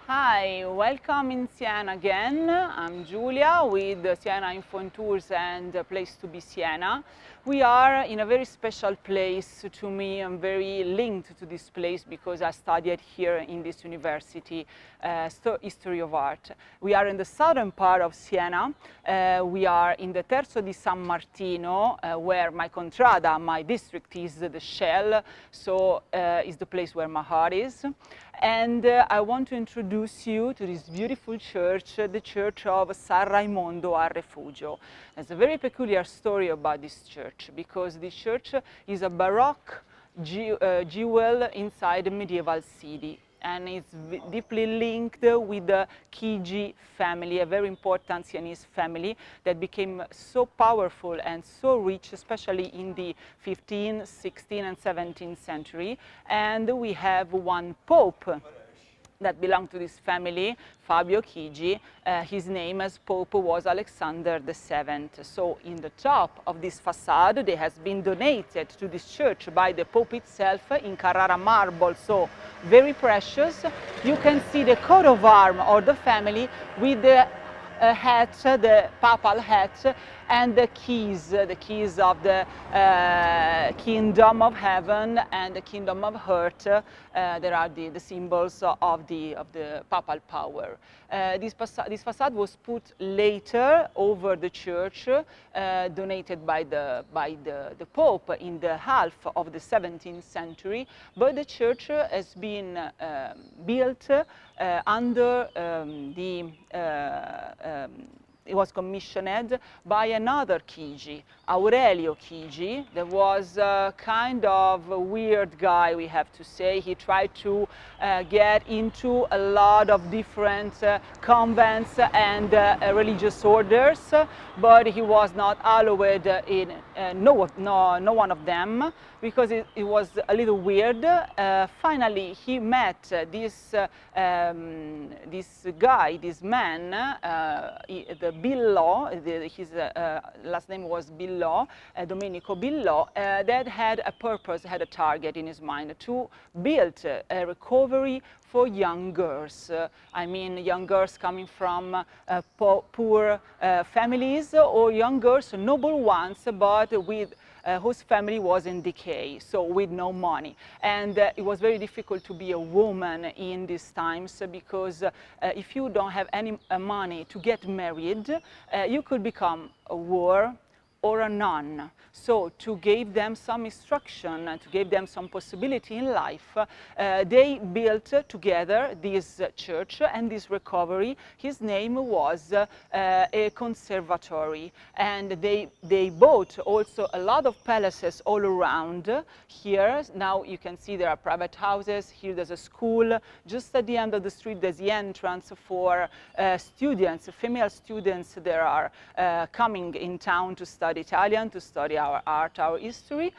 Hi, welcome in Siena again. I'm Giulia with Siena Info and Tours and Place to be Siena. We are in a very special place to me. I'm very linked to this place because I studied here in this university, History of Art. We are in the southern part of Siena. We are in the Terzo di San Martino, where my contrada, my district, is the Shell, so is the place where my heart is. And I want to introduce you to this beautiful church, the church of San Raimondo al Refugio. There's a very peculiar story about this church because this church is a Baroque jewel inside a medieval city, and it's deeply linked with the Chigi family, a very important Sienese family that became so powerful and so rich, especially in the 15th, 16th and 17th century. And we have one pope that belonged to this family, Fabio Chigi. His name as Pope was Alexander VII. So in the top of this facade, they has been donated to this church by the Pope itself in Carrara marble, so very precious. You can see the coat of arms of the family with the hat, the papal hat, and the keys of the kingdom of heaven and the kingdom of earth. There are the symbols of the papal power. This facade was put later over the church, donated by the Pope in the half of the 17th century, but the church has been built under it was commissioned by another Chigi, Aurelio Chigi. That was a kind of a weird guy, we have to say. He tried to get into a lot of different convents and religious orders, but he was not allowed in no one of them because it was a little weird. Finally, he met this guy, this man, the Billò, his last name was Billò, Domenico Billò, that had a purpose, had a target in his mind to build a recovery for young girls. I mean, young girls coming from poor families, or young girls, noble ones, but with whose family was in decay, so with no money. And it was very difficult to be a woman in these times because if you don't have any money to get married, you could become a whore or a nun. So to give them some instruction and to give them some possibility in life, they built together this church and this recovery. His name was a conservatory, and they bought also a lot of palaces all around here. Now you can see there are private houses. Here there's a school. Just at the end of the street there's the entrance for students, female students that are coming in town to study Italian, to study our art, our history.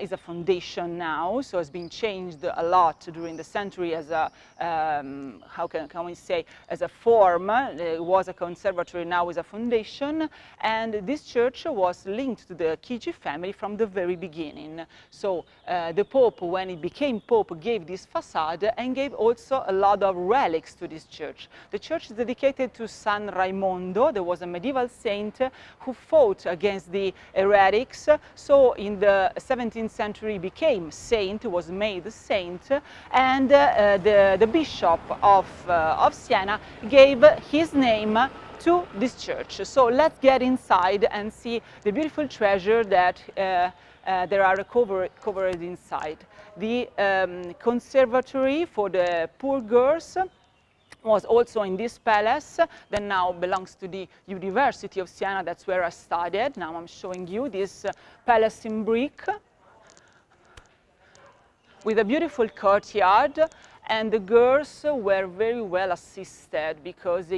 Is a foundation now, so it's been changed a lot during the century as a, how can we say, as a form. It was a conservatory, now is a foundation, and this church was linked to the Chigi family from the very beginning. So the Pope, when he became Pope, gave this facade and gave also a lot of relics to this church. The church is dedicated to San Raimondo. There was a medieval saint who fought against the heretics, so in the 17th century became saint, was made saint, and the bishop of Siena gave his name to this church. So let's get inside and see the beautiful treasure that there are covered inside. The conservatory for the poor girls was also in this palace that now belongs to the University of Siena. That's where I studied. Now I'm showing you this palace in brick with a beautiful courtyard, and the girls were very well assisted because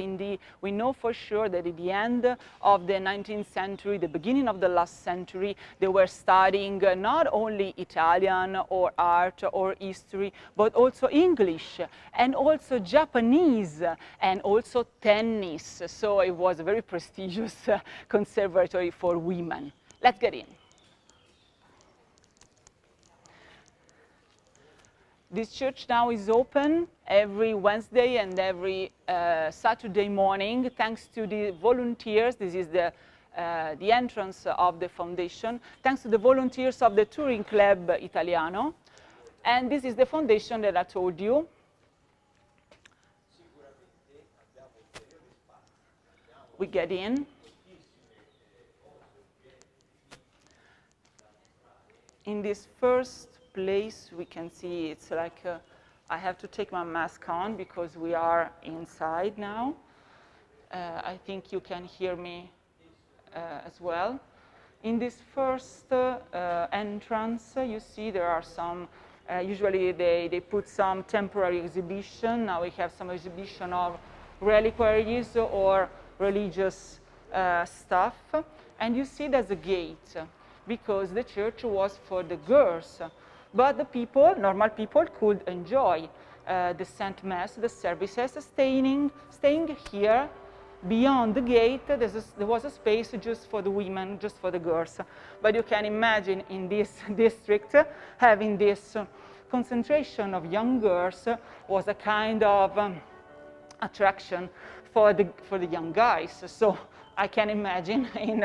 we know for sure that at the end of the 19th century, the beginning of the last century, they were studying not only Italian or art or history, but also English and also Japanese and also tennis. So it was a very prestigious conservatory for women. Let's get in. This church now is open every Wednesday and every Saturday morning, thanks to the volunteers. This is the entrance of the foundation, thanks to the volunteers of the Touring Club Italiano. And this is the foundation that I told you. We get in. In this first place, we can see it's like, I have to take my mask on because we are inside now. I think you can hear me as well. In this first entrance, you see there are some, usually they put some temporary exhibition. Now we have some exhibition of reliquaries or religious stuff. And you see there's a gate because the church was for the girls. But the people, normal people, could enjoy the Saint Mass, the services, staying here. Beyond the gate, there was a space just for the women, just for the girls. But you can imagine in this district, having this concentration of young girls was a kind of attraction for the young guys. So I can imagine in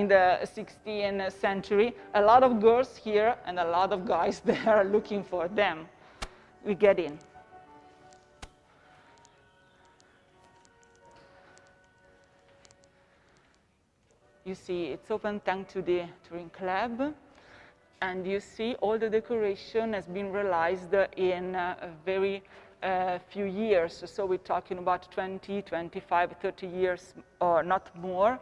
the 16th century, a lot of girls here and a lot of guys there looking for them. We get in. You see, it's open thanks to the Touring Club. And you see all the decoration has been realized in a very few years. So we're talking about 20, 25, 30 years or not more.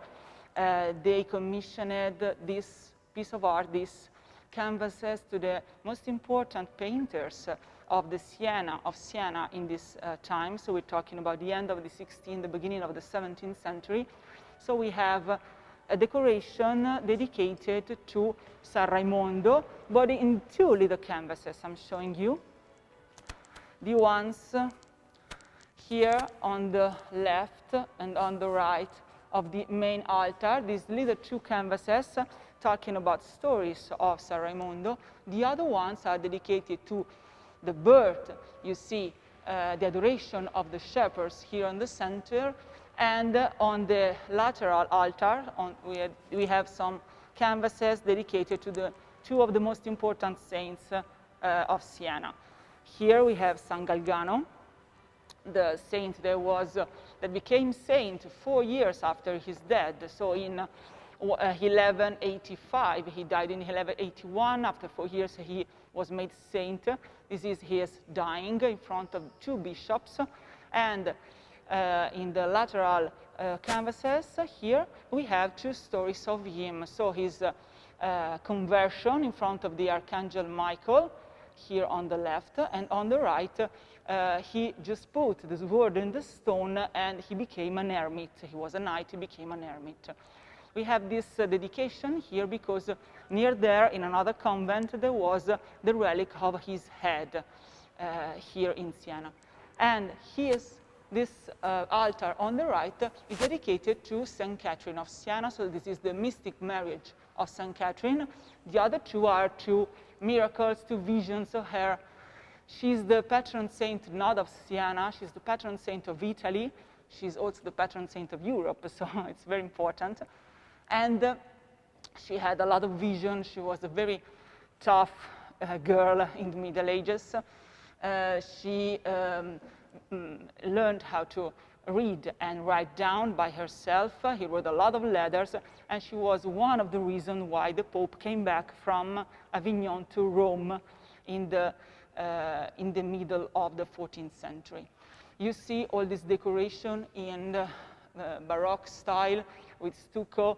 They commissioned this piece of art, these canvases, to the most important painters of Siena in this time. So we're talking about the end of the 16th, the beginning of the 17th century. So we have a decoration dedicated to San Raimondo, but in two little canvases I'm showing you. The ones here on the left and on the right of the main altar, these little two canvases talking about stories of San Raimondo. The other ones are dedicated to the birth. You see the adoration of the shepherds here on the center. And on the lateral altar, we have some canvases dedicated to the two of the most important saints of Siena. Here we have San Galgano, the saint that became saint 4 years after his death. So in 1185, he died in 1181. After 4 years, he was made saint. This is his dying in front of two bishops. And in the lateral canvases here, we have two stories of him. So his conversion in front of the Archangel Michael, here on the left, and on the right, he just put this word in the stone and he became an hermit. He was a knight, he became an hermit. We have this dedication here because near there, in another convent, there was the relic of his head here in Siena. And this altar on the right is dedicated to St. Catherine of Siena. So this is the mystic marriage of St. Catherine. The other two are two miracles, two visions of her. She's the patron saint not of Siena, she's the patron saint of Italy. She's also the patron saint of Europe, so it's very important. And she had a lot of vision. She was a very tough girl in the Middle Ages. She learned how to read and write down by herself. He wrote a lot of letters, and she was one of the reasons why the Pope came back from Avignon to Rome in the middle of the 14th century. You see all this decoration in the Baroque style with stucco,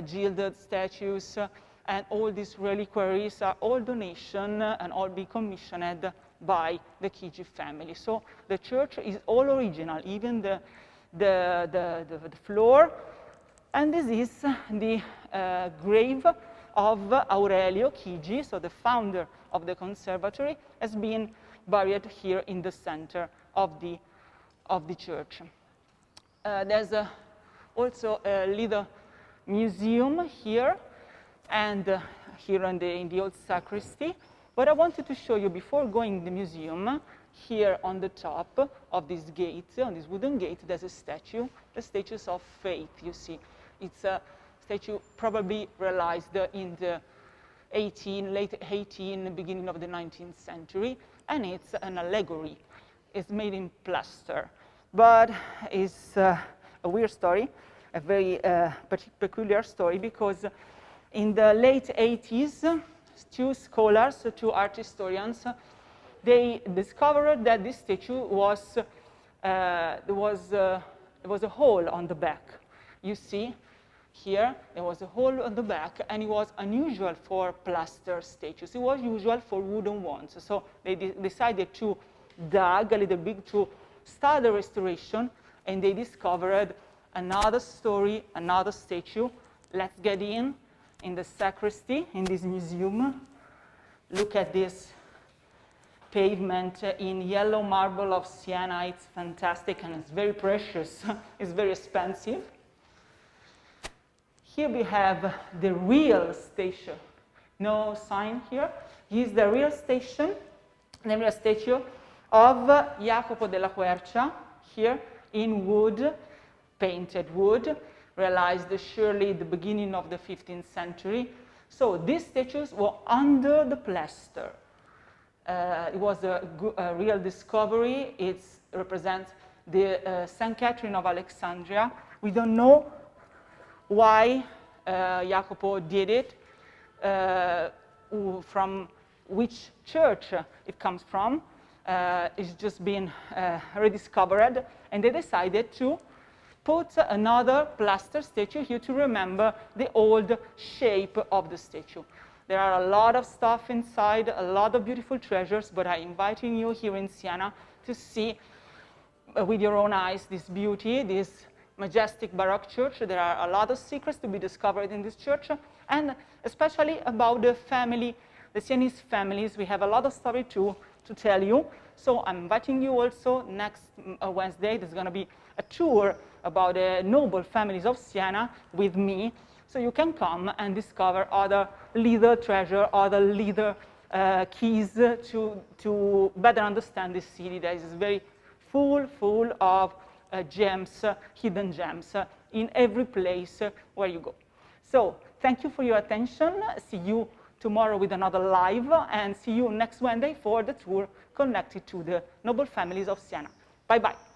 gilded statues, and all these reliquaries are all donation and all be commissioned by the Chigi family. So the church is all original, even the floor. And this is the grave of Aurelio Chigi, so the founder of the conservatory, has been buried here in the center of the church. There's also a little museum here, and here in the old sacristy. But I wanted to show you, before going to the museum, here on the top of this gate, on this wooden gate, there's a statue, the statues of faith, you see. It's a statue probably realized in the late 18th, beginning of the 19th century, and it's an allegory. It's made in plaster, but it's a weird story, a very peculiar story, because in the late 80s, two scholars, two art historians, they discovered that this statue there was a hole on the back. You see here, there was a hole on the back, and it was unusual for plaster statues. It was usual for wooden ones. So they decided to dig a little bit to start the restoration, and they discovered another story, another statue. Let's get in the sacristy, in this museum. Look at this pavement in yellow marble of Siena. It's fantastic, and it's very precious. It's very expensive. Here we have the real statue. No sign here. Here's the real statue of Jacopo della Quercia, here in wood, painted wood, realized surely the beginning of the 15th century. So these statues were under the plaster. It was a real discovery. It represents the St. Catherine of Alexandria. We don't know why Jacopo did it, from which church it comes from. It's just been rediscovered, and they decided to put another plaster statue here to remember the old shape of the statue. There are a lot of stuff inside, a lot of beautiful treasures, but I'm inviting you here in Siena to see with your own eyes this beauty, this majestic Baroque church. There are a lot of secrets to be discovered in this church, and especially about the family, the Sienese families. We have a lot of story to tell you. So I'm inviting you also next Wednesday. There's going to be a tour about the noble families of Siena with me. So you can come and discover other little treasure, other little keys to better understand this city that is very full of gems, hidden gems, in every place where you go. So thank you for your attention. See you tomorrow with another live, and see you next Wednesday for the tour connected to the noble families of Siena. Bye-bye.